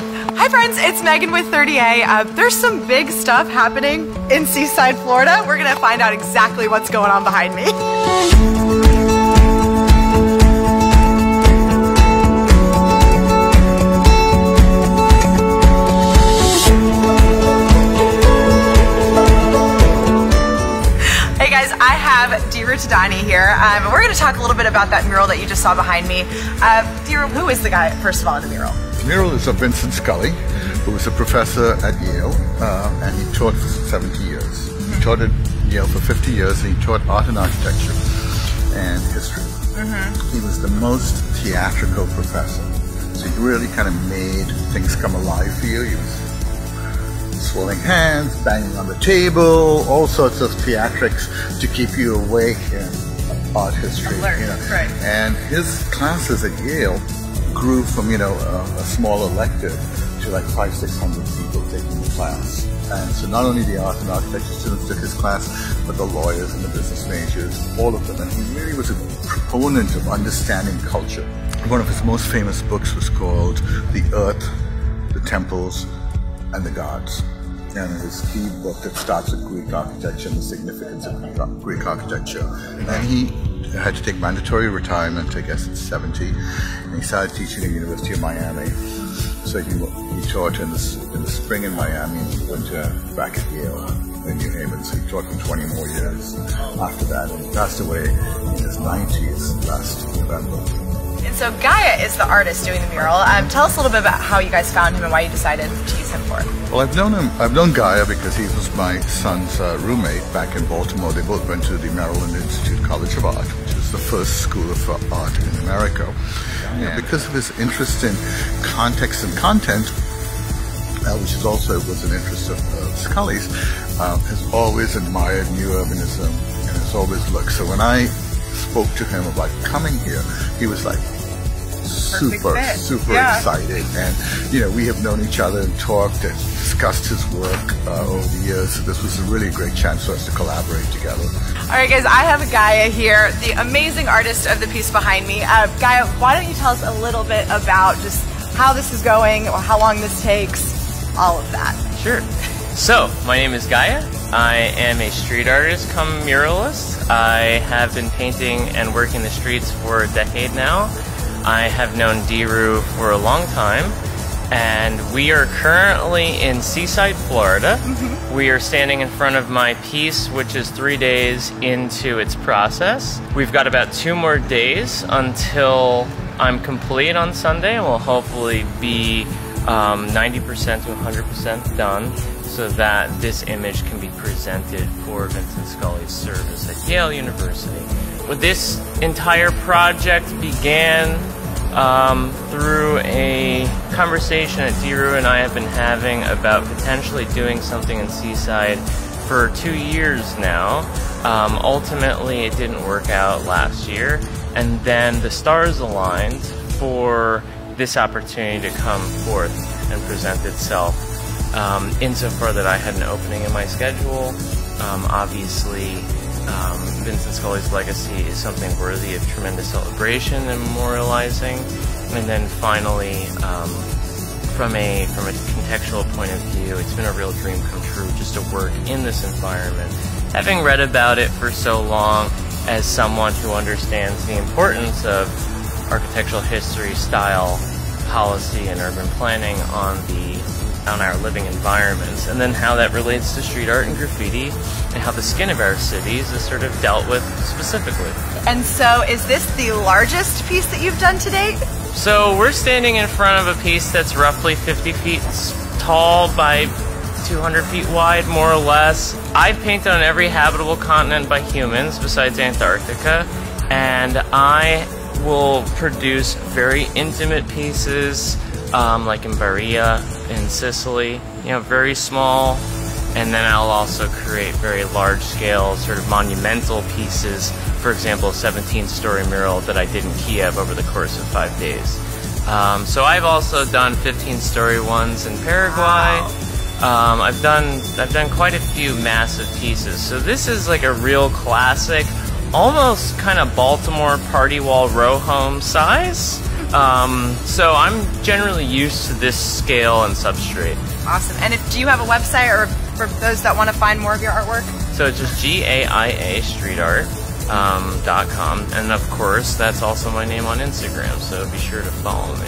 Hi friends, it's Megan with 30A. There's some big stuff happening in Seaside, Florida. We're gonna find out exactly what's going on behind me. Here. We're going to talk a little bit about that mural that you just saw behind me. Who is the guy, first of all, in the mural? The mural is of Vincent Scully, who was a professor at Yale, and he taught for 70 years. He taught at Yale for 50 years, and he taught art and architecture and history. He was the most theatrical professor, so he really kind of made things come alive for you. He was swirling hands, banging on the table, all sorts of theatrics to keep you awake in art history. Alert, right. And his classes at Yale grew from, a small elective to like 500-600 people taking the class. And so not only the art and architecture students took his class, but the lawyers and the business majors, all of them. And he really was a proponent of understanding culture. One of his most famous books was called The Earth, the Temples, and the Gods. And his key book that starts with Greek architecture and the significance of Greek architecture. And he had to take mandatory retirement, I guess, at 70. And he started teaching at the University of Miami. So he taught in the spring in Miami and winter back at Yale in New Haven. So he taught for 20 more years after that. And he passed away in his 90s last November. And so Gaia is the artist doing the mural. Tell us a little bit about how you guys found him and why you decided to use him for it. Well, I've known Gaia because he was my son's roommate back in Baltimore. They both went to the Maryland Institute College of Art, which is the first school of art in America. Because of his interest in context and content, which is also was an interest of Scully's, has always admired new urbanism and has always looked. So when I spoke to him about coming here, he was like super excited. And we have known each other and talked and discussed his work over the years. So this was a really great chance for us to collaborate together. All right, guys, I have Gaia here, the amazing artist of the piece behind me. Gaia, why don't you tell us a little bit about just how this is going, or how long this takes, all of that. Sure. So, my name is Gaia. I am a street artist come muralist. I have been painting and working the streets for a decade now. I have known Diru for a long time, and we are currently in Seaside, Florida. We are standing in front of my piece, which is 3 days into its process. We've got about 2 more days until I'm complete on Sunday, and we'll hopefully be 90% to 100% done, so that this image can be presented for Vincent Scully's service at Yale University. Well, this entire project began through a conversation that Diru and I have been having about potentially doing something in Seaside for 2 years now. Ultimately, it didn't work out last year, and then the stars aligned for this opportunity to come forth and present itself. Insofar that I had an opening in my schedule. Obviously, Vincent Scully's legacy is something worthy of tremendous celebration and memorializing. And then finally, from a contextual point of view, it's been a real dream come true just to work in this environment. Having read about it for so long, as someone who understands the importance of architectural history, style, policy, and urban planning on our living environments, and then how that relates to street art and graffiti, and how the skin of our cities is sort of dealt with specifically. And so, is this the largest piece that you've done to date? So we're standing in front of a piece that's roughly 50 feet tall by 200 feet wide, more or less. I've painted on every habitable continent by humans besides Antarctica, and I will produce very intimate pieces, like in Baria in Sicily, very small, and then I'll also create very large-scale, sort of monumental pieces. For example, a 17-story mural that I did in Kiev over the course of 5 days. So I've also done 15-story ones in Paraguay. I've done quite a few massive pieces. So this is like a real classic, almost kind of Baltimore party wall row home size. So I'm generally used to this scale and substrate. Awesome. And do you have a website, or for those that want to find more of your artwork? So it's just GAIA streetart.com, and of course that's also my name on Instagram, so be sure to follow me.